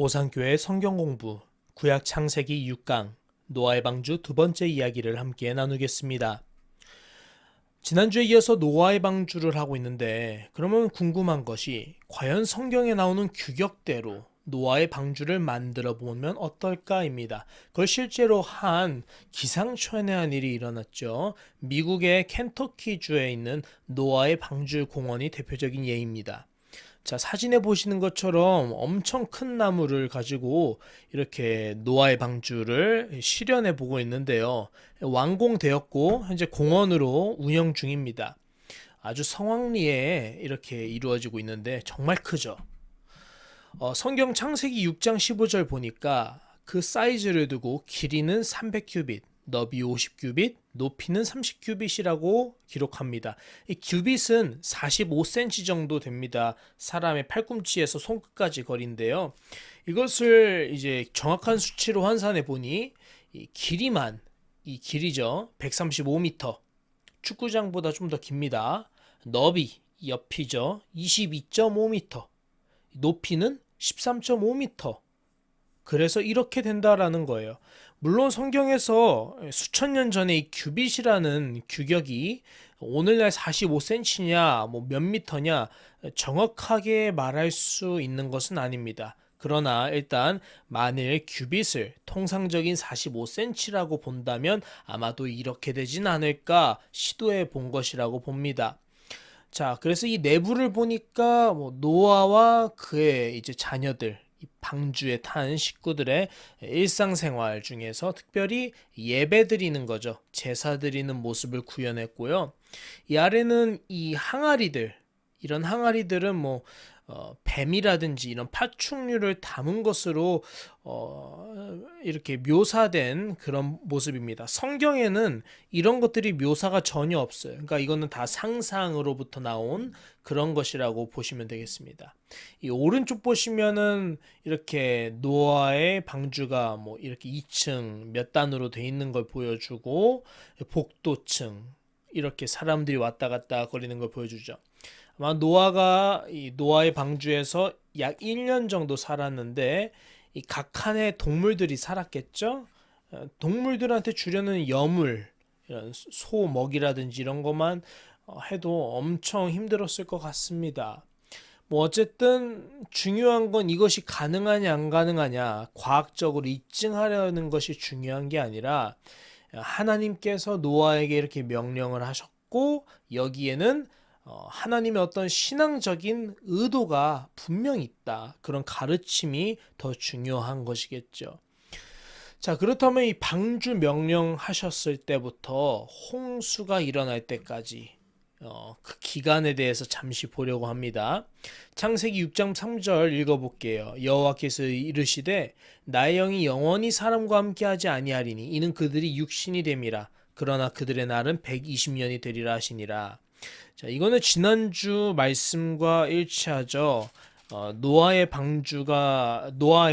오상교회 성경공부 구약 창세기 6강 노아의 방주 두 번째 이야기를 함께 나누겠습니다. 지난주에 이어서 노아의 방주를 하고 있는데 그러면 궁금한 것이 과연 성경에 나오는 규격대로 노아의 방주를 만들어 보면 어떨까입니다. 그걸 실제로 한 기상천외한 일이 일어났죠. 미국의 켄터키주에 있는 노아의 방주 공원이 대표적인 예입니다. 자, 사진에 보시는 것처럼 엄청 큰 나무를 가지고 이렇게 노아의 방주를 실현해 보고 있는데요. 완공되었고 현재 공원으로 운영 중입니다. 아주 성황리에 이렇게 이루어지고 있는데 정말 크죠. 성경 창세기 6장 15절 보니까 그 사이즈를 두고 길이는 300규빗, 너비 50규빗, 높이는 30규빗이라고 기록합니다. 이 규빗은 45cm 정도 됩니다. 사람의 팔꿈치에서 손끝까지 거리인데요. 이것을 이제 정확한 수치로 환산해 보니 이 길이만 이 길이죠. 135m. 축구장보다 좀 더 깁니다. 너비 옆이죠. 22.5m. 높이는 13.5m. 그래서 이렇게 된다라는 거예요. 물론 성경에서 수천 년 전에 이 규빗이라는 규격이 오늘날 45cm냐 뭐 몇 미터냐 정확하게 말할 수 있는 것은 아닙니다. 그러나 일단 만일 규빗을 통상적인 45cm라고 본다면 아마도 이렇게 되진 않을까 시도해 본 것이라고 봅니다. 자, 그래서 이 내부를 보니까 뭐 노아와 그의 이제 자녀들, 이 방주에 탄 식구들의 일상생활 중에서 특별히 예배 드리는 거죠. 제사 드리는 모습을 구현했고요. 이 아래는 이 항아리들, 이런 항아리들은 뭐 뱀이라든지 이런 파충류를 담은 것으로 이렇게 묘사된 그런 모습입니다. 성경에는 이런 것들이 묘사가 전혀 없어요. 그러니까 이거는 다 상상으로부터 나온 그런 것이라고 보시면 되겠습니다. 이 오른쪽 보시면은 이렇게 노아의 방주가 뭐 이렇게 2층 몇 단으로 돼 있는 걸 보여주고 복도층 이렇게 사람들이 왔다 갔다 거리는 걸 보여주죠. 아마 노아가 이 노아의 방주에서 약 1년 정도 살았는데 이 각 칸의 동물들이 살았겠죠. 동물들한테 주려는 여물, 이런 소 먹이라든지 이런 것만 해도 엄청 힘들었을 것 같습니다. 뭐 어쨌든 중요한 건 이것이 가능하냐 안 가능하냐 과학적으로 입증하려는 것이 중요한 게 아니라 하나님께서 노아에게 이렇게 명령을 하셨고 여기에는 하나님의 어떤 신앙적인 의도가 분명히 있다. 그런 가르침이 더 중요한 것이겠죠. 자, 그렇다면 이 방주 명령하셨을 때부터 홍수가 일어날 때까지 그 기간에 대해서 잠시 보려고 합니다. 창세기 6장 3절 읽어볼게요. 여호와께서 이르시되 나의 영이 영원히 사람과 함께하지 아니하리니 이는 그들이 육신이 됨이라. 그러나 그들의 날은 120년이 되리라 하시니라. 자, 이거는 지난주 말씀과 일치하죠. 노아의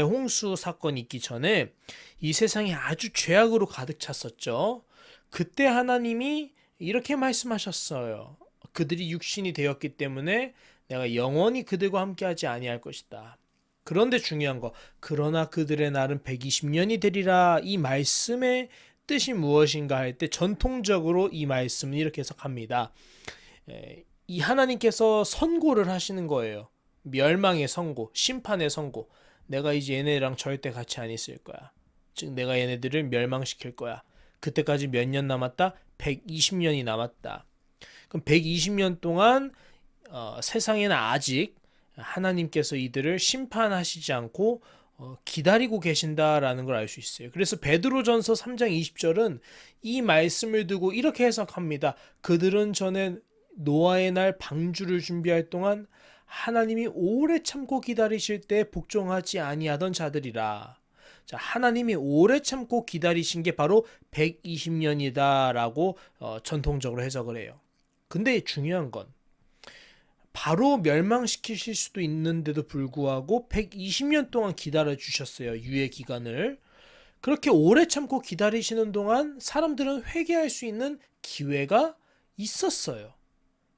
홍수 사건이 있기 전에 이 세상이 아주 죄악으로 가득 찼었죠. 그때 하나님이 이렇게 말씀하셨어요. 그들이 육신이 되었기 때문에 내가 영원히 그들과 함께하지 아니할 것이다. 그런데 중요한 거, 그러나 그들의 날은 120년이 되리라. 이 말씀의 뜻이 무엇인가 할 때 전통적으로 이 말씀은 이렇게 해석합니다. 이 하나님께서 선고를 하시는 거예요. 멸망의 선고, 심판의 선고. 내가 이제 얘네랑 절대 같이 안 있을 거야. 즉 내가 얘네들을 멸망시킬 거야. 그때까지 몇 년 남았다? 120년이 남았다. 그럼 120년 동안 세상에는 아직 하나님께서 이들을 심판하시지 않고 기다리고 계신다라는 걸 알 수 있어요. 그래서 베드로전서 3장 20절은 이 말씀을 두고 이렇게 해석합니다. 그들은 전에 노아의 날 방주를 준비할 동안 하나님이 오래 참고 기다리실 때 복종하지 아니하던 자들이라. 자, 하나님이 오래 참고 기다리신 게 바로 120년이다라고 전통적으로 해석을 해요. 근데 중요한 건 바로 멸망시키실 수도 있는데도 불구하고 120년 동안 기다려 주셨어요. 유예 기간을. 그렇게 오래 참고 기다리시는 동안 사람들은 회개할 수 있는 기회가 있었어요.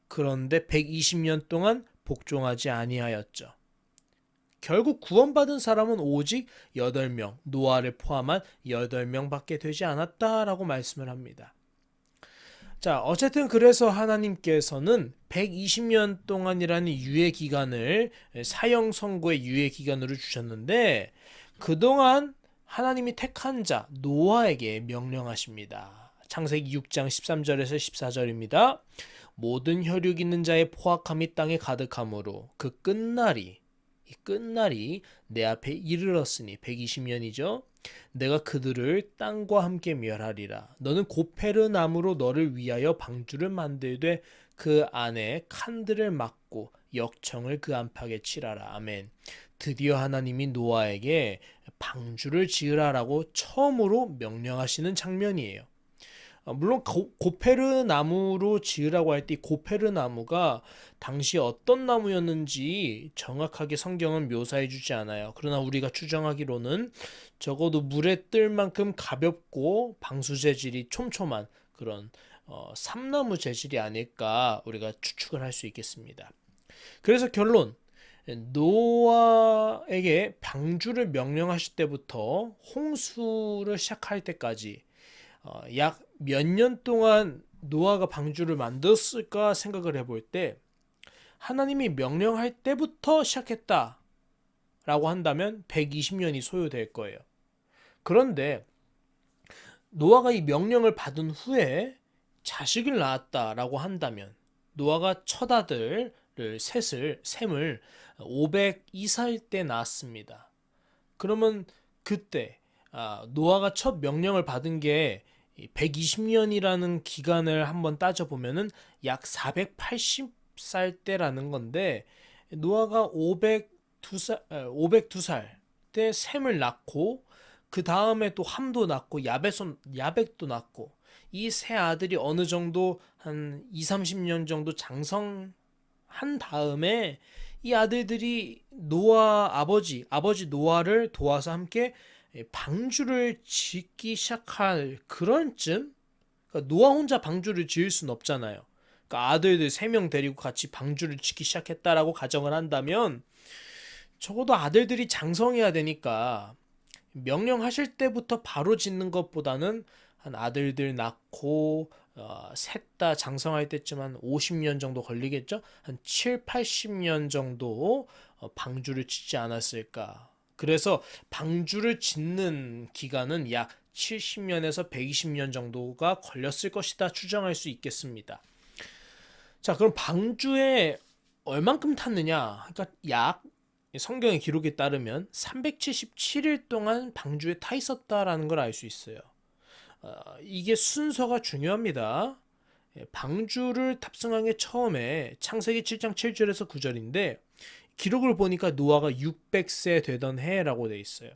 그런데 120년 동안 복종하지 아니하였죠. 결국 구원받은 사람은 오직 8명, 노아를 포함한 8명밖에 되지 않았다라고 말씀을 합니다. 자, 어쨌든 그래서 하나님께서는 120년 동안이라는 유예 기간을 사형 선고의 유예 기간으로 주셨는데 그동안 하나님이 택한 자 노아에게 명령하십니다. 창세기 6장 13절에서 14절입니다. 모든 혈육 있는 자의 포악함이 땅에 가득하므로 그 끝날이 내 앞에 이르렀으니 120년이죠. 내가 그들을 땅과 함께 멸하리라. 너는 고페르 나무로 너를 위하여 방주를 만들되 그 안에 칸들을 막고 역청을 그 안팎에 칠하라. 아멘. 드디어 하나님이 노아에게 방주를 지으라라고 처음으로 명령하시는 장면이에요. 물론 고페르 나무로 지으라고 할 때 고페르 나무가 당시 어떤 나무였는지 정확하게 성경은 묘사해 주지 않아요. 그러나 우리가 추정하기로는 적어도 물에 뜰 만큼 가볍고 방수 재질이 촘촘한 그런 삼나무 재질이 아닐까 우리가 추측을 할 수 있겠습니다. 그래서 결론, 노아에게 방주를 명령하실 때부터 홍수를 시작할 때까지 약 몇 년 동안 노아가 방주를 만들었을까 생각을 해볼 때 하나님이 명령할 때부터 시작했다라고 한다면 120년이 소요될 거예요. 그런데 노아가 이 명령을 받은 후에 자식을 낳았다라고 한다면 노아가 첫 아들을 셈을 502살 때 낳았습니다. 그러면 그때 노아가 첫 명령을 받은 게 120년이라는 기간을 한번 따져보면은 약 480살 때라는 건데 노아가 502살 때 셈을 낳고 그 다음에 또 함도 낳고 야벳도 낳고 이 세 아들이 어느 정도 한 2, 30년 정도 장성한 다음에 이 아들들이 노아 아버지 노아를 도와서 함께 방주를 짓기 시작할 그런 쯤? 그러니까 노아 혼자 방주를 지을 순 없잖아요. 그러니까 아들들 3명 데리고 같이 방주를 짓기 시작했다라고 가정을 한다면 적어도 아들들이 장성해야 되니까 명령하실 때부터 바로 짓는 것보다는 한 아들들 낳고 셋 다 장성할 때쯤 한 50년 정도 걸리겠죠? 한 7, 80년 정도 방주를 짓지 않았을까. 그래서 방주를 짓는 기간은 약 70년에서 120년 정도가 걸렸을 것이다 추정할 수 있겠습니다. 자, 그럼 방주에 얼만큼 탔느냐? 그러니까 약 성경의 기록에 따르면 377일 동안 방주에 타 있었다라는 걸 알 수 있어요. 이게 순서가 중요합니다. 방주를 탑승한 게 처음에 창세기 7장 7절에서 9절인데 기록을 보니까 노아가 600세 되던 해라고 돼 있어요.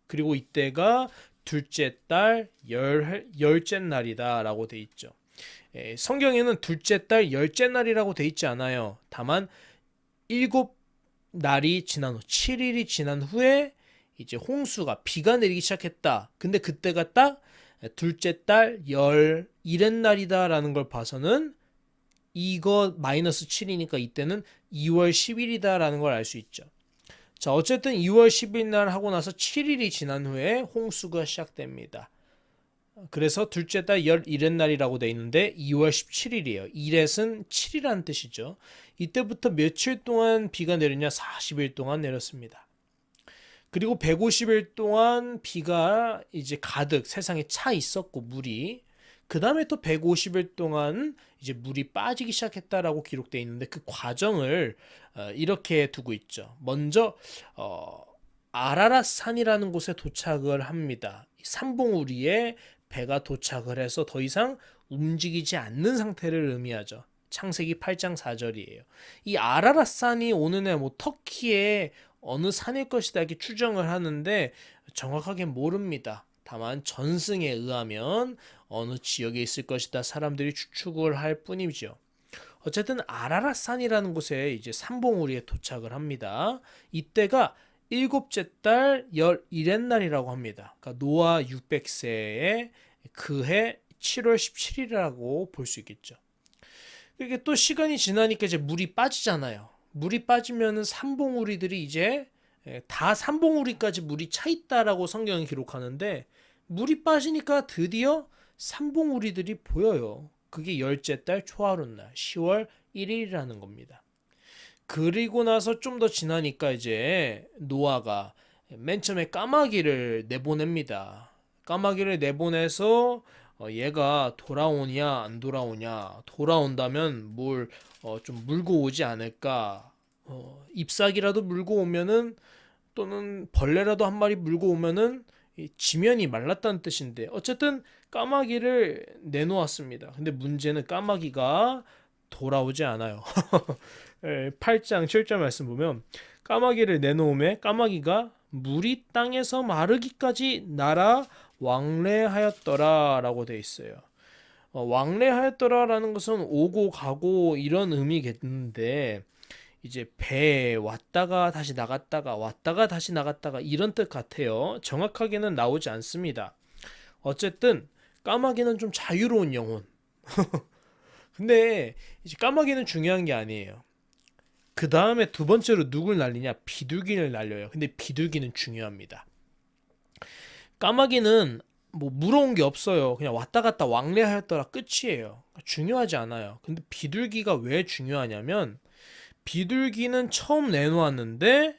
그리고 이때가 둘째 달 열째 날이다라고 돼 있죠. 성경에는 둘째 달 열째 날이라고 돼 있지 않아요. 다만 7날이 지난 후 7일이 지난 후에 이제 홍수가 비가 내리기 시작했다. 근데 그때가 딱 둘째 달 11의 날이다라는 걸 봐서는 이거 마이너스 7이니까 이때는 2월 10일이다라는 걸 알 수 있죠. 자, 어쨌든 2월 10일 날 하고 나서 7일이 지난 후에 홍수가 시작됩니다. 그래서 둘째 달 11의 날이라고 돼 있는데 2월 17일이에요. 1렛은 7이라는 뜻이죠. 이때부터 며칠 동안 비가 내리냐? 40일 동안 내렸습니다. 그리고 150일 동안 비가 이제 가득 세상에 차 있었고 물이 그 다음에 또 150일 동안 이제 물이 빠지기 시작했다라고 기록되어 있는데 그 과정을 이렇게 두고 있죠. 먼저 아라랏산이라는 곳에 도착을 합니다. 산봉우리에 배가 도착을 해서 더 이상 움직이지 않는 상태를 의미하죠. 창세기 8장 4절이에요. 이 아라랏산이 오는 해 터키의 어느 산일 것이다 이렇게 추정을 하는데 정확하게 모릅니다. 다만 전승에 의하면 어느 지역에 있을 것이다 사람들이 추측을 할 뿐이죠. 어쨌든 아라랏산이라는 곳에 이제 산봉우리에 도착을 합니다. 이때가 일곱째 달 11의 날이라고 합니다. 그러니까 노아 600세에 그해 7월 17일이라고 볼 수 있겠죠. 이게 또 시간이 지나니까 이제 물이 빠지잖아요. 물이 빠지면은 산봉우리들이 이제 다 삼봉우리까지 물이 차 있다라고 성경은 기록하는데 물이 빠지니까 드디어 삼봉우리들이 보여요. 그게 열째 달 초하룻날 10월 1일이라는 겁니다. 그리고 나서 좀 더 지나니까 이제 노아가 맨 처음에 까마귀를 내보냅니다. 까마귀를 내보내서 얘가 돌아오냐 안 돌아오냐, 돌아온다면 뭘 좀 물고 오지 않을까, 잎사귀라도 물고 오면은, 또는 벌레라도 한 마리 물고 오면은 이 지면이 말랐다는 뜻인데, 어쨌든 까마귀를 내놓았습니다. 근데 문제는 까마귀가 돌아오지 않아요. 8장 7절 말씀 보면 까마귀를 내놓음에 까마귀가 물이 땅에서 마르기까지 날아 왕래하였더라 라고 되어 있어요. 왕래하였더라 라는 것은 오고 가고 이런 의미겠는데, 이제 배에 왔다가 다시 나갔다가 왔다가 다시 나갔다가 이런 뜻 같아요. 정확하게는 나오지 않습니다. 어쨌든 까마귀는 좀 자유로운 영혼. 근데 이제 까마귀는 중요한 게 아니에요. 그 다음에 두 번째로 누굴 날리냐? 비둘기를 날려요. 근데 비둘기는 중요합니다. 까마귀는 뭐 물어온 게 없어요. 그냥 왔다 갔다 왕래하였더라 끝이에요. 중요하지 않아요. 근데 비둘기가 왜 중요하냐면, 비둘기는 처음 내놓았는데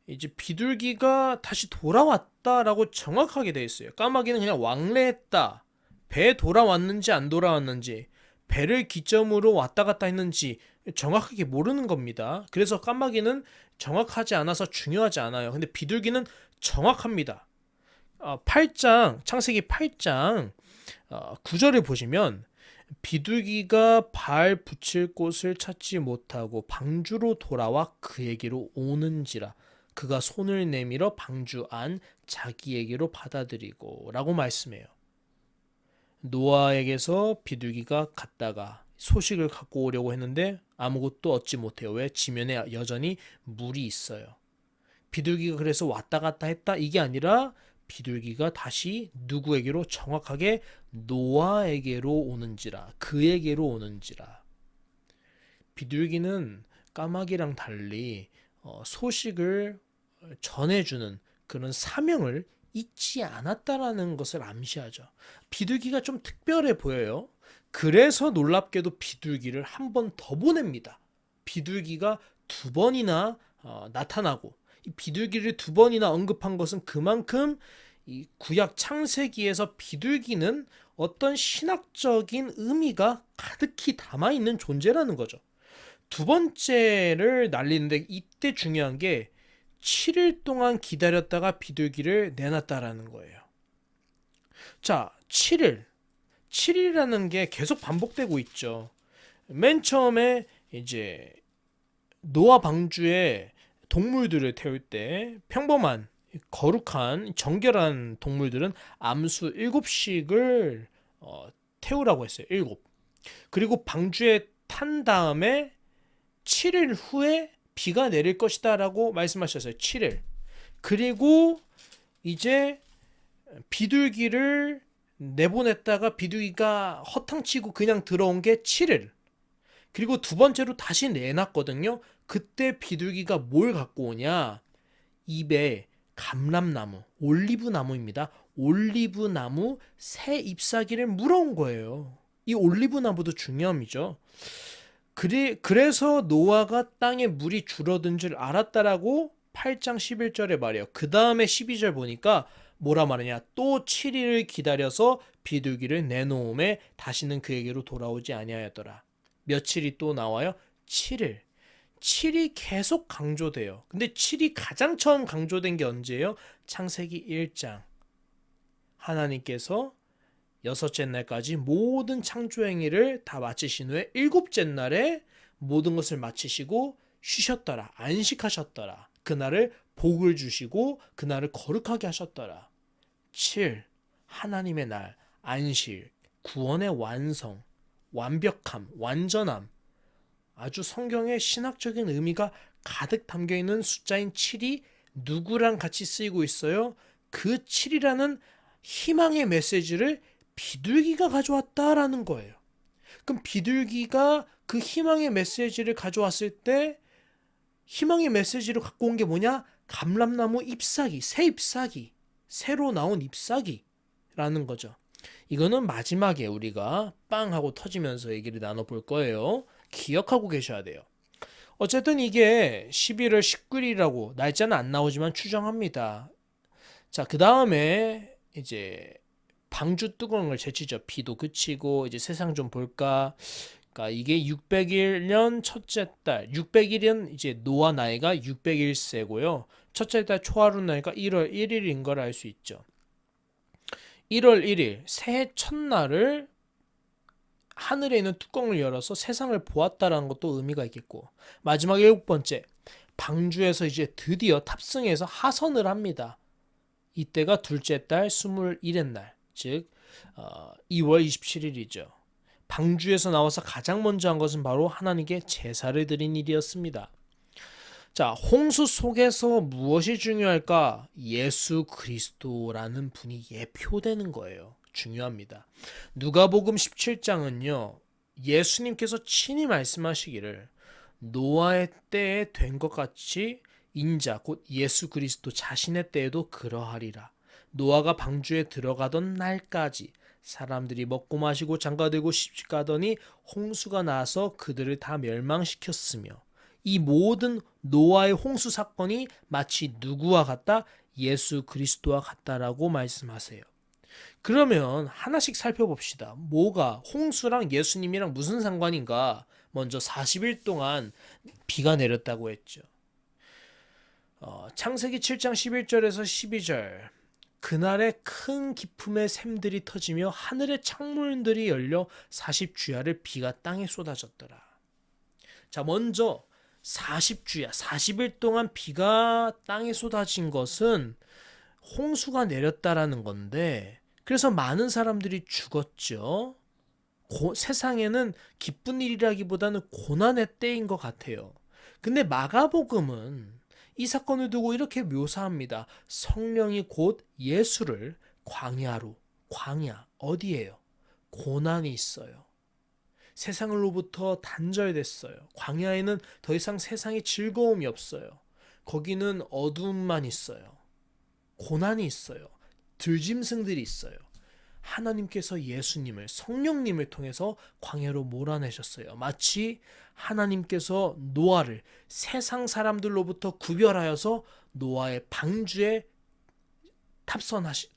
이제 비둘기가 다시 돌아왔다라고 정확하게 돼 있어요. 까마귀는 그냥 왕래했다. 배 돌아왔는지 안 돌아왔는지, 배를 기점으로 왔다 갔다 했는지 정확하게 모르는 겁니다. 그래서 까마귀는 정확하지 않아서 중요하지 않아요. 근데 비둘기는 정확합니다. 8장, 창세기 8장 9절을 보시면 비둘기가 발 붙일 곳을 찾지 못하고 방주로 돌아와 그에게로 오는지라 그가 손을 내밀어 방주 안 자기에게로 받아들이고 라고 말씀해요. 노아에게서 비둘기가 갔다가 소식을 갖고 오려고 했는데 아무것도 얻지 못해요. 왜? 지면에 여전히 물이 있어요. 비둘기가 그래서 왔다 갔다 했다 이게 아니라 비둘기가 다시 누구에게로, 정확하게 노아에게로 오는지라, 그에게로 오는지라. 비둘기는 까마귀랑 달리 소식을 전해주는 그런 사명을 잊지 않았다라는 것을 암시하죠. 비둘기가 좀 특별해 보여요. 그래서 놀랍게도 비둘기를 한 번 더 보냅니다. 비둘기가 두 번이나 나타나고, 이 비둘기를 두 번이나 언급한 것은 그만큼 이 구약 창세기에서 비둘기는 어떤 신학적인 의미가 가득히 담아있는 존재라는 거죠. 두 번째를 날리는데 이때 중요한 게 7일 동안 기다렸다가 비둘기를 내놨다라는 거예요. 자, 7일. 7일이라는 게 계속 반복되고 있죠. 맨 처음에 이제 노아 방주에 동물들을 태울 때 평범한 거룩한 정결한 동물들은 암수 7씩을 태우라고 했어요. 7. 그리고 방주에 탄 다음에 7일 후에 비가 내릴 것이다 라고 말씀하셨어요. 7일. 그리고 이제 비둘기를 내보냈다가 비둘기가 허탕치고 그냥 들어온 게 7일. 그리고 두 번째로 다시 내놨거든요. 그때 비둘기가 뭘 갖고 오냐? 입에 감람나무, 올리브나무입니다. 올리브나무 새 잎사귀를 물어온 거예요. 이 올리브나무도 중요함이죠. 그래서 노아가 땅에 물이 줄어든 줄 알았다라고 8장 11절에 말해요. 그 다음에 12절 보니까 뭐라 말하냐? 또 7일을 기다려서 비둘기를 내놓음에 다시는 그에게로 돌아오지 아니하였더라. 며칠이 또 나와요? 7일. 7이 계속 강조돼요. 근데 7이 가장 처음 강조된 게 언제예요? 창세기 1장. 하나님께서 여섯째 날까지 모든 창조 행위를 다 마치신 후에 일곱째 날에 모든 것을 마치시고 쉬셨더라. 안식하셨더라. 그날을 복을 주시고 그날을 거룩하게 하셨더라. 7. 하나님의 날, 안식, 구원의 완성, 완벽함, 완전함. 아주 성경의 신학적인 의미가 가득 담겨있는 숫자인 7이 누구랑 같이 쓰이고 있어요? 그 7이라는 희망의 메시지를 비둘기가 가져왔다라는 거예요. 그럼 비둘기가 그 희망의 메시지를 가져왔을 때 희망의 메시지를 갖고 온 게 뭐냐? 감람나무 잎사귀, 새 잎사귀, 새로 나온 잎사귀라는 거죠. 이거는 마지막에 우리가 빵 하고 터지면서 얘기를 나눠볼 거예요. 기억하고 계셔야 돼요. 어쨌든 이게 11월 19일이라고 날짜는 안 나오지만 추정합니다. 자, 그 다음에 이제 방주 뚜껑을 제치죠. 비도 그치고 이제 세상 좀 볼까. 그러니까 이게 601년 첫째 달, 600일은 이제 노아 나이가 601세고요. 첫째 달 초하루 나이가 1월 1일인 걸 알 수 있죠. 1월 1일 새해 첫날을 하늘에 있는 뚜껑을 열어서 세상을 보았다라는 것도 의미가 있겠고, 마지막 7번째, 방주에서 이제 드디어 탑승해서 하선을 합니다. 이때가 둘째 달 21의 날, 즉 2월 27일이죠. 방주에서 나와서 가장 먼저 한 것은 바로 하나님께 제사를 드린 일이었습니다. 자, 홍수 속에서 무엇이 중요할까? 예수 그리스도라는 분이 예표되는 거예요. 중요합니다. 누가복음 17장은요. 예수님께서 친히 말씀하시기를 노아의 때에 된 것 같이 인자 곧 예수 그리스도 자신의 때에도 그러하리라. 노아가 방주에 들어가던 날까지 사람들이 먹고 마시고 장가들고 시집가더니 홍수가 나서 그들을 다 멸망시켰으며 이 모든 노아의 홍수 사건이 마치 누구와 같다? 예수 그리스도와 같다라고 말씀하세요. 그러면 하나씩 살펴봅시다. 뭐가 홍수랑 예수님이랑 무슨 상관인가? 먼저 40일 동안 비가 내렸다고 했죠. 창세기 7장 11절에서 12절 그날에 큰 기품의 샘들이 터지며 하늘의 창문들이 열려 40주야를 비가 땅에 쏟아졌더라. 자, 먼저 40주야, 40일 동안 비가 땅에 쏟아진 것은 홍수가 내렸다라는 건데, 그래서 많은 사람들이 죽었죠. 세상에는 기쁜 일이라기보다는 고난의 때인 것 같아요. 근데 마가복음은 이 사건을 두고 이렇게 묘사합니다. 성령이 곧 예수를 광야로, 광야 어디예요? 고난이 있어요. 세상으로부터 단절됐어요. 광야에는 더 이상 세상의 즐거움이 없어요. 거기는 어두움만 있어요. 고난이 있어요. 들짐승들이 있어요. 하나님께서 예수님을, 성령님을 통해서 광야로 몰아내셨어요. 마치 하나님께서 노아를 세상 사람들로부터 구별하여서 노아의 방주에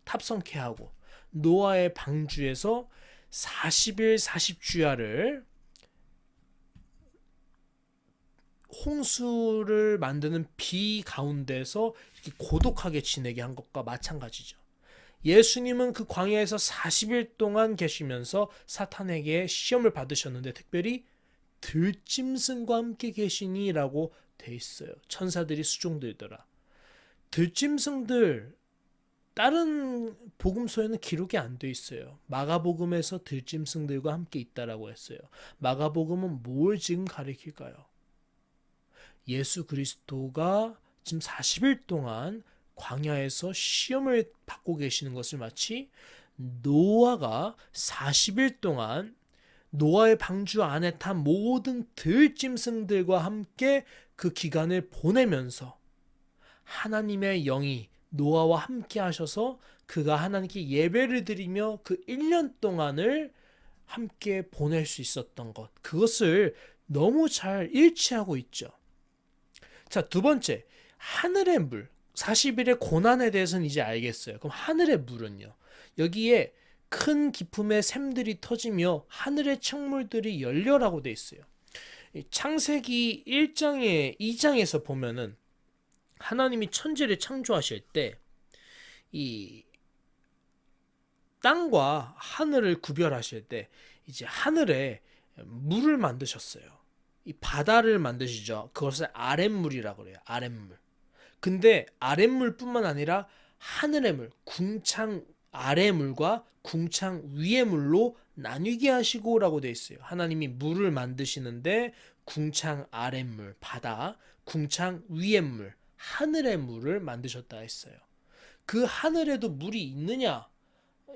탑승케 하고 노아의 방주에서 40일 40주야를 홍수를 만드는 비 가운데서 고독하게 지내게 한 것과 마찬가지죠. 예수님은 그 광야에서 40일 동안 계시면서 사탄에게 시험을 받으셨는데 특별히 들짐승과 함께 계시니라고 돼 있어요. 천사들이 수종들더라. 들짐승들 다른 복음서에는 기록이 안 돼 있어요. 마가복음에서 들짐승들과 함께 있다라고 했어요. 마가복음은 뭘 지금 가리킬까요? 예수 그리스도가 지금 40일 동안 광야에서 시험을 받고 계시는 것을 마치 노아가 40일 동안 노아의 방주 안에 탄 모든 들짐승들과 함께 그 기간을 보내면서 하나님의 영이 노아와 함께 하셔서 그가 하나님께 예배를 드리며 그 1년 동안을 함께 보낼 수 있었던 것, 그것을 너무 잘 일치하고 있죠. 자, 두 번째, 하늘의 물. 40일의 고난에 대해서는 이제 알겠어요. 그럼 하늘의 물은요? 여기에 큰 기품의 샘들이 터지며 하늘의 창문들이 열려라고 돼 있어요. 창세기 1장에 2장에서 보면은 하나님이 천지를 창조하실 때 이 땅과 하늘을 구별하실 때 이제 하늘에 물을 만드셨어요. 이 바다를 만드시죠. 그것을 아랫물이라고 그래요. 아랫물. 근데 아랫물뿐만 아니라 하늘의 물, 궁창 아래 물과 궁창 위의 물로 나뉘게 하시고라고 되어 있어요. 하나님이 물을 만드시는데 궁창 아랫물, 바다, 궁창 위의 물, 하늘의 물을 만드셨다 했어요. 그 하늘에도 물이 있느냐?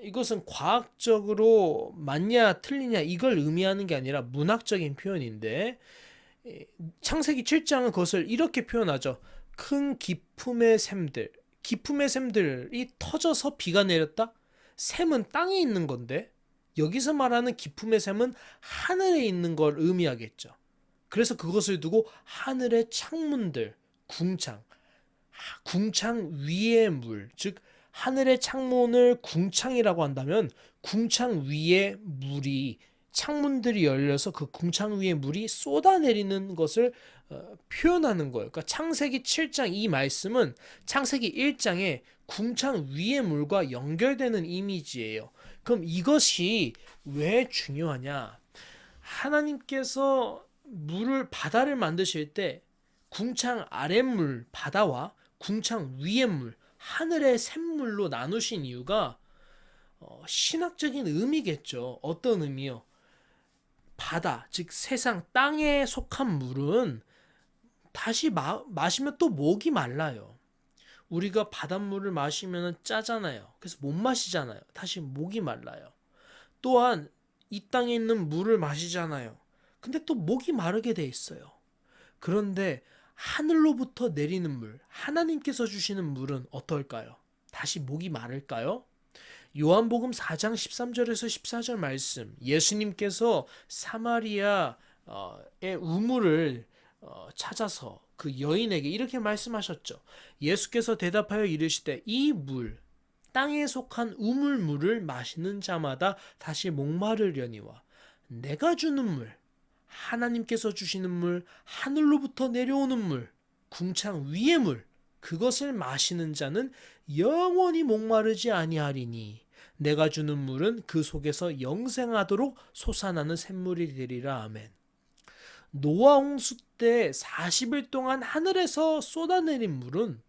이것은 과학적으로 맞냐 틀리냐 이걸 의미하는 게 아니라 문학적인 표현인데 창세기 7장은 그것을 이렇게 표현하죠. 큰 기품의 샘들, 기품의 샘들이 터져서 비가 내렸다? 샘은 땅에 있는 건데 여기서 말하는 기품의 샘은 하늘에 있는 걸 의미하겠죠. 그래서 그것을 두고 하늘의 창문들, 궁창 위의 물, 즉 하늘의 창문을 궁창이라고 한다면 궁창 위에 물이 창문들이 열려서 그 궁창 위에 물이 쏟아내리는 것을 표현하는 거예요. 그러니까 창세기 7장 이 말씀은 창세기 1장의 궁창 위의 물과 연결되는 이미지예요. 그럼 이것이 왜 중요하냐? 하나님께서 바다를 만드실 때 궁창 아랫물 바다와 궁창 위의 물 하늘의 샘물로 나누신 이유가 신학적인 의미겠죠. 어떤 의미요? 바다, 즉 세상 땅에 속한 물은 다시 마시면 또 목이 말라요. 우리가 바닷물을 마시면 짜잖아요. 그래서 못 마시잖아요. 다시 목이 말라요. 또한 이 땅에 있는 물을 마시잖아요. 근데 또 목이 마르게 돼 있어요. 그런데 하늘로부터 내리는 물, 하나님께서 주시는 물은 어떨까요? 다시 목이 마를까요? 요한복음 4장 13절에서 14절 말씀, 예수님께서 사마리아의 우물을 찾아서 그 여인에게 이렇게 말씀하셨죠. 예수께서 대답하여 이르시되 이 물, 땅에 속한 우물물을 마시는 자마다 다시 목마르려니와 내가 주는 물, 하나님께서 주시는 물, 하늘로부터 내려오는 물, 궁창 위의 물, 그것을 마시는 자는 영원히 목마르지 아니하리니 내가 주는 물은 그 속에서 영생하도록 솟아나는 샘물이 되리라. 아멘. 노아 홍수 때 40일 동안 하늘에서 쏟아내린 물은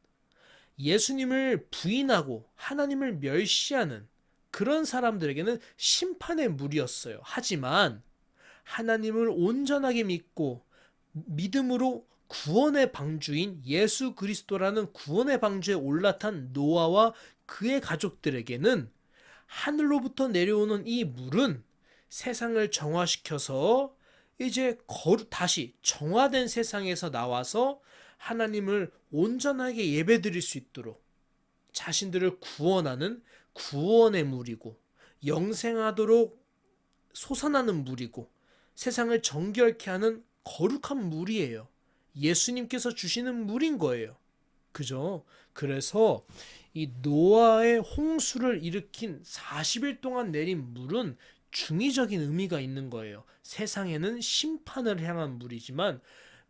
예수님을 부인하고 하나님을 멸시하는 그런 사람들에게는 심판의 물이었어요. 하지만 하나님을 온전하게 믿고 믿음으로 구원의 방주인 예수 그리스도라는 구원의 방주에 올라탄 노아와 그의 가족들에게는 하늘로부터 내려오는 이 물은 세상을 정화시켜서 이제 다시 정화된 세상에서 나와서 하나님을 온전하게 예배드릴 수 있도록 자신들을 구원하는 구원의 물이고 영생하도록 솟아나는 물이고 세상을 정결케 하는 거룩한 물이에요. 예수님께서 주시는 물인 거예요. 그죠? 그래서 이 노아의 홍수를 일으킨 40일 동안 내린 물은 중의적인 의미가 있는 거예요. 세상에는 심판을 향한 물이지만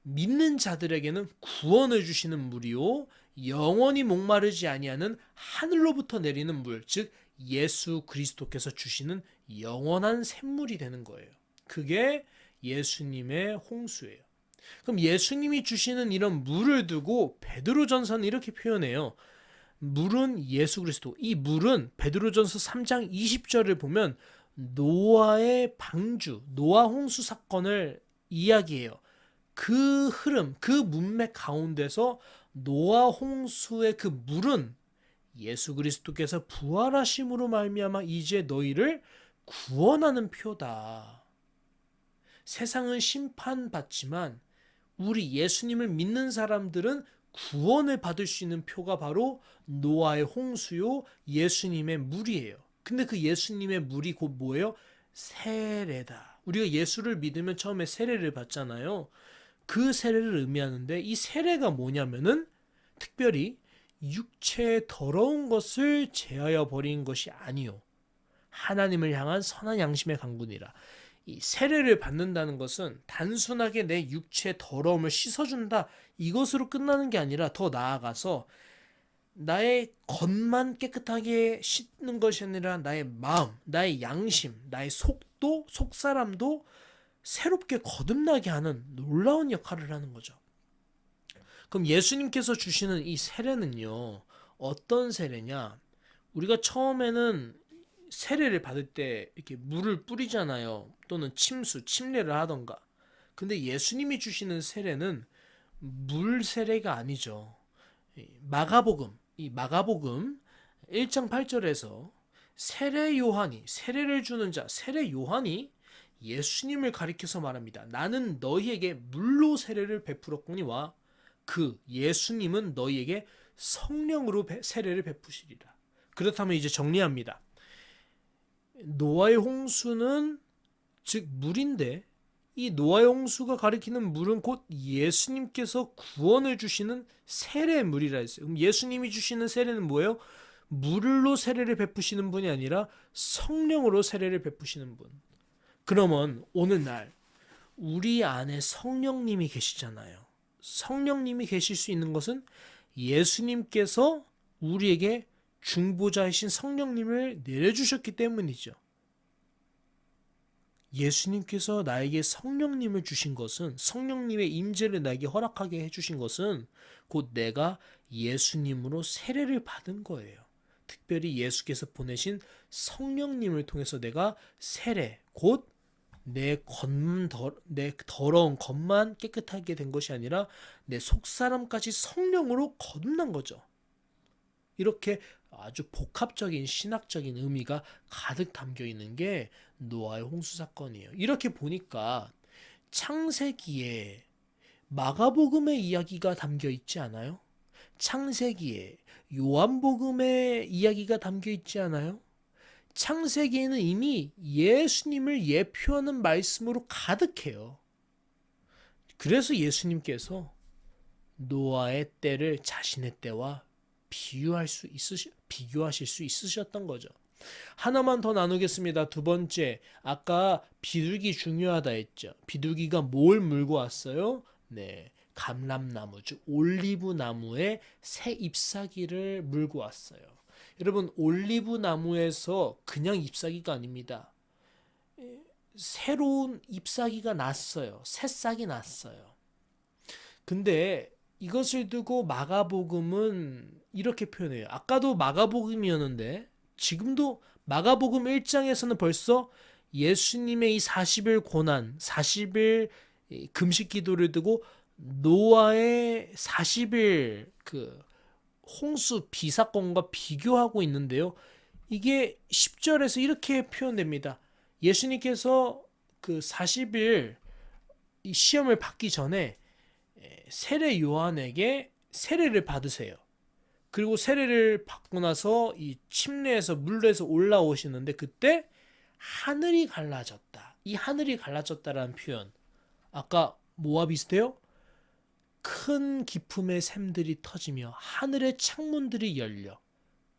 믿는 자들에게는 구원을 주시는 물이요 영원히 목마르지 아니하는 하늘로부터 내리는 물, 즉 예수 그리스도께서 주시는 영원한 샘물이 되는 거예요. 그게 예수님의 홍수예요. 그럼 예수님이 주시는 이런 물을 두고 베드로전서는 이렇게 표현해요. 물은 예수 그리스도. 이 물은 베드로전서 3장 20절을 보면 노아의 방주, 노아 홍수 사건을 이야기해요. 그 흐름, 그 문맥 가운데서 노아 홍수의 그 물은 예수 그리스도께서 부활하심으로 말미암아 이제 너희를 구원하는 표다. 세상은 심판받지만 우리 예수님을 믿는 사람들은 구원을 받을 수 있는 표가 바로 노아의 홍수요 예수님의 물이에요. 근데 그 예수님의 물이 곧 뭐예요? 세례다. 우리가 예수를 믿으면 처음에 세례를 받잖아요. 그 세례를 의미하는데 이 세례가 뭐냐면은 특별히 육체의 더러운 것을 제하여 버린 것이 아니요 하나님을 향한 선한 양심의 강군이라. 이 세례를 받는다는 것은 단순하게 내 육체의 더러움을 씻어준다 이것으로 끝나는 게 아니라 더 나아가서 나의 겉만 깨끗하게 씻는 것이 아니라 나의 마음, 나의 양심, 나의 속도, 속사람도 새롭게 거듭나게 하는 놀라운 역할을 하는 거죠. 그럼 예수님께서 주시는 이 세례는요, 어떤 세례냐? 우리가 처음에는 세례를 받을 때 이렇게 물을 뿌리잖아요. 또는 침례를 하던가. 근데 예수님이 주시는 세례는 물 세례가 아니죠. 마가복음 1장 8절에서 세례를 주는 자, 세례 요한이 예수님을 가리켜서 말합니다. 나는 너희에게 물로 세례를 베풀었거니와 그 예수님은 너희에게 성령으로 세례를 베푸시리라. 그렇다면 이제 정리합니다. 노아의 홍수는 즉 물인데, 이 노아의 홍수가 가리키는 물은 곧 예수님께서 구원을 주시는 세례의 물이라 했어요. 그럼 예수님이 주시는 세례는 뭐예요? 물로 세례를 베푸시는 분이 아니라 성령으로 세례를 베푸시는 분. 그러면 오늘날 우리 안에 성령님이 계시잖아요. 성령님이 계실 수 있는 것은 예수님께서 우리에게 중보자이신 성령님을 내려주셨기 때문이죠. 예수님께서 나에게 성령님을 주신 것은, 성령님의 임재를 나에게 허락하게 해주신 것은 곧 내가 예수님으로 세례를 받은 거예요. 특별히 예수께서 보내신 성령님을 통해서 내가 세례, 곧 내 더러운 것만 깨끗하게 된 것이 아니라 내 속사람까지 성령으로 거듭난 거죠. 이렇게 아주 복합적인 신학적인 의미가 가득 담겨 있는 게 노아의 홍수 사건이에요. 이렇게 보니까 창세기에 마가복음의 이야기가 담겨 있지 않아요? 창세기에 요한복음의 이야기가 담겨 있지 않아요? 창세기에는 이미 예수님을 예표하는 말씀으로 가득해요. 그래서 예수님께서 노아의 때를 자신의 때와 비교하실 수 있으셨던 거죠. 하나만 더 나누겠습니다. 두 번째, 아까 비둘기 중요하다 했죠. 비둘기가 뭘 물고 왔어요? 네, 감람나무, 즉 올리브 나무의 새 잎사귀를 물고 왔어요. 여러분, 올리브 나무에서 그냥 잎사귀가 아닙니다. 새로운 잎사귀가 났어요. 새싹이 났어요. 근데 이것을 두고 마가복음은 이렇게 표현해요. 아까도 마가복음이었는데 지금도 마가복음 1장에서는 벌써 예수님의 이 40일 고난, 40일 금식 기도를 두고 노아의 40일 그 홍수 비사건과 비교하고 있는데요. 이게 10절에서 이렇게 표현됩니다. 예수님께서 그 40일 시험을 받기 전에 세례 요한에게 세례를 받으세요. 그리고 세례를 받고 나서 이 침례에서 물에서 올라오시는데 그때 하늘이 갈라졌다. 이 하늘이 갈라졌다라는 표현, 아까 뭐와 비슷해요? 큰 기품의 샘들이 터지며 하늘의 창문들이 열려.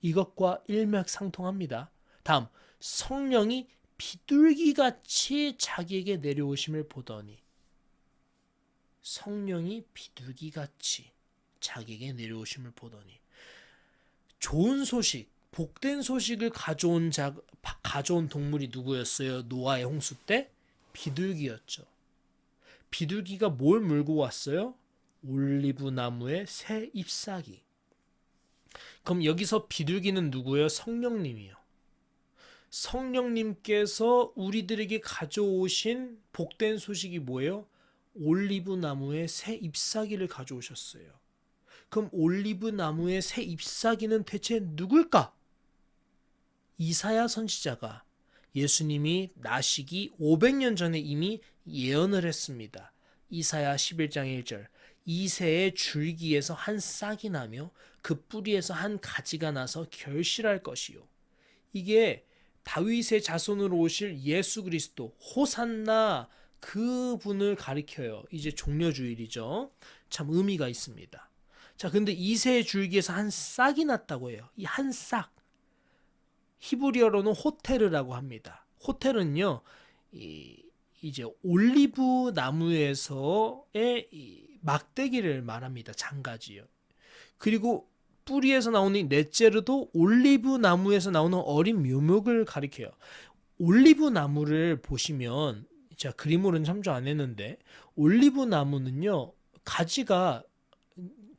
이것과 일맥상통합니다. 다음, 성령이 비둘기같이 자기에게 내려오심을 보더니, 성령이 비둘기같이 자기에게 내려오심을 보더니, 좋은 소식, 복된 소식을 가져온 동물이 누구였어요? 노아의 홍수 때 비둘기였죠. 비둘기가 뭘 물고 왔어요? 올리브 나무의 새 잎사귀. 그럼 여기서 비둘기는 누구예요? 성령님이요. 성령님께서 우리들에게 가져오신 복된 소식이 뭐예요? 올리브 나무의 새 잎사귀를 가져오셨어요. 그럼 올리브 나무의 새 잎사귀는 대체 누굴까? 이사야 선지자가 예수님이 나시기 500년 전에 이미 예언을 했습니다. 이사야 11장 1절, 이 새의 줄기에서 한 싹이 나며 그 뿌리에서 한 가지가 나서 결실할 것이요. 이게 다윗의 자손으로 오실 예수 그리스도 호산나 그분을 가리켜요. 이제 종려주일이죠. 참 의미가 있습니다. 자, 근데 이 새의 줄기에서 한 싹이 났다고 해요. 이 한 싹, 히브리어로는 호테르라고 합니다. 호테르는요, 이제 올리브 나무에서의 막대기를 말합니다. 장가지요. 그리고 뿌리에서 나오는 넷제르도 올리브 나무에서 나오는 어린 묘목을 가리켜요. 올리브 나무를 보시면, 제가 그림으로는 참조 안 했는데, 올리브 나무는요, 가지가,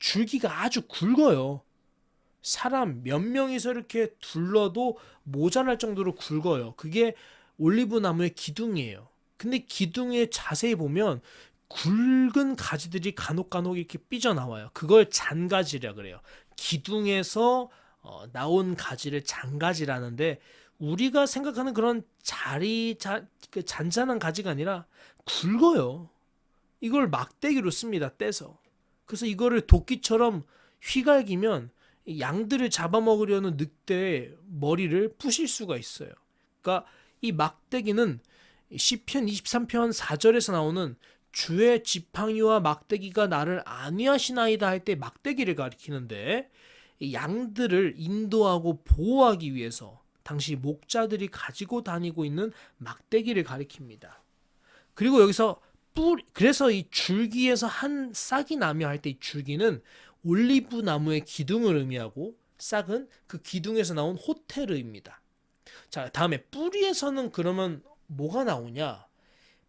줄기가 아주 굵어요. 사람 몇 명이서 이렇게 둘러도 모자랄 정도로 굵어요. 그게 올리브 나무의 기둥이에요. 근데 기둥에 자세히 보면 굵은 가지들이 간혹 이렇게 삐져나와요. 그걸 잔가지라 그래요. 기둥에서 나온 가지를 잔가지라는데, 우리가 생각하는 그런 그 잔잔한 가지가 아니라 굵어요. 이걸 막대기로 씁니다. 떼서. 그래서 이거를 도끼처럼 휘갈기면 이 양들을 잡아먹으려는 늑대의 머리를 부실 수가 있어요. 그러니까 이 막대기는 시편 23편 4절에서 나오는 주의 지팡이와 막대기가 나를 안위하시나이다 할 때 막대기를 가리키는데, 이 양들을 인도하고 보호하기 위해서 당시 목자들이 가지고 다니고 있는 막대기를 가리킵니다. 그리고 여기서 그래서 이 줄기에서 한 싹이 나며 할 때 이 줄기는 올리브 나무의 기둥을 의미하고 싹은 그 기둥에서 나온 호테르입니다. 자, 다음에 뿌리에서는 그러면 뭐가 나오냐?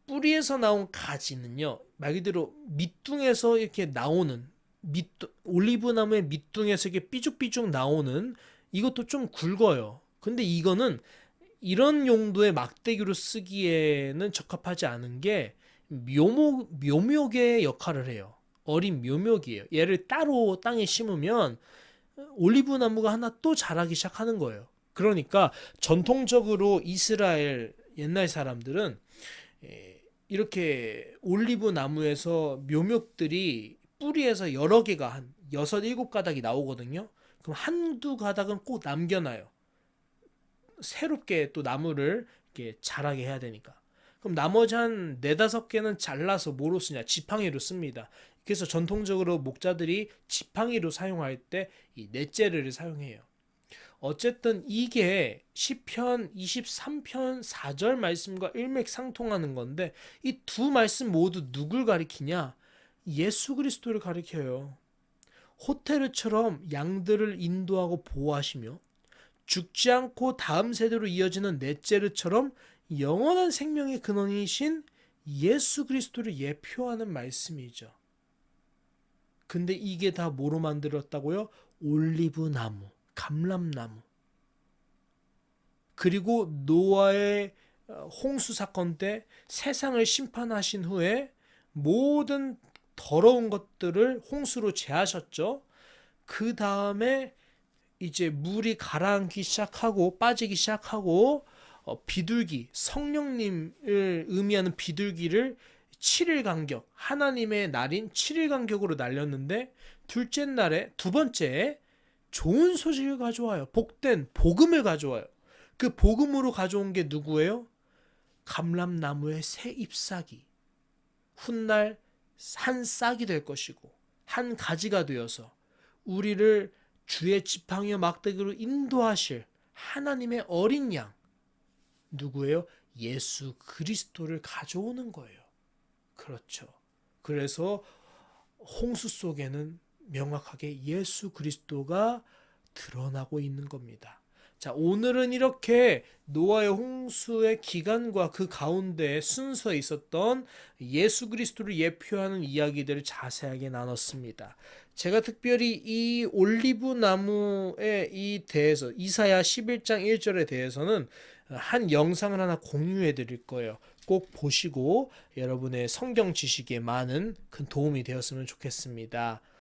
뿌리에서 나온 가지는요, 말 그대로 밑둥에서 이렇게 나오는 올리브 나무의 밑둥에서 이렇게 삐죽삐죽 나오는, 이것도 좀 굵어요. 근데 이거는 이런 용도의 막대기로 쓰기에는 적합하지 않은 게 묘목의 역할을 해요. 어린 묘목이에요. 얘를 따로 땅에 심으면 올리브 나무가 하나 또 자라기 시작하는 거예요. 그러니까 전통적으로 이스라엘 옛날 사람들은 이렇게 올리브 나무에서 묘목들이 뿌리에서 여러 개가 한 6, 7가닥이 나오거든요. 그럼 한두 가닥은 꼭 남겨놔요. 새롭게 또 나무를 이렇게 자라게 해야 되니까. 그럼 나머지 한 4, 5개는 잘라서 뭐로 쓰냐? 지팡이로 씁니다. 그래서 전통적으로 목자들이 지팡이로 사용할 때 이 넷제를 사용해요. 어쨌든 이게 시편 23편 4절 말씀과 일맥상통하는 건데, 이 두 말씀 모두 누굴 가리키냐? 예수 그리스도를 가리켜요. 호테르처럼 양들을 인도하고 보호하시며 죽지 않고 다음 세대로 이어지는 넷제르처럼 영원한 생명의 근원이신 예수 그리스도를 예표하는 말씀이죠. 근데 이게 다 뭐로 만들었다고요? 올리브 나무, 감람나무. 그리고 노아의 홍수 사건 때 세상을 심판하신 후에 모든 더러운 것들을 홍수로 제하셨죠. 그 다음에 이제 물이 가라앉기 시작하고 빠지기 시작하고 비둘기, 성령님을 의미하는 비둘기를 7일 간격, 하나님의 날인 7일 간격으로 날렸는데, 둘째 날에 두 번째에 좋은 소식을 가져와요. 복된 복음을 가져와요. 그 복음으로 가져온 게 누구예요? 감람나무의 새 잎사귀. 훗날 한 싹이 될 것이고 한 가지가 되어서 우리를 주의 지팡이와 막대기로 인도하실 하나님의 어린 양. 누구예요? 예수 그리스도를 가져오는 거예요. 그렇죠. 그래서 홍수 속에는 명확하게 예수 그리스도가 드러나고 있는 겁니다. 자, 오늘은 이렇게 노아의 홍수의 기간과 그 가운데 순서에 있었던 예수 그리스도를 예표하는 이야기들을 자세하게 나눴습니다. 제가 특별히 이 올리브 나무에 대해서 이사야 11장 1절에 대해서는 한 영상을 하나 공유해 드릴 거예요. 꼭 보시고 여러분의 성경 지식에 많은 큰 도움이 되었으면 좋겠습니다.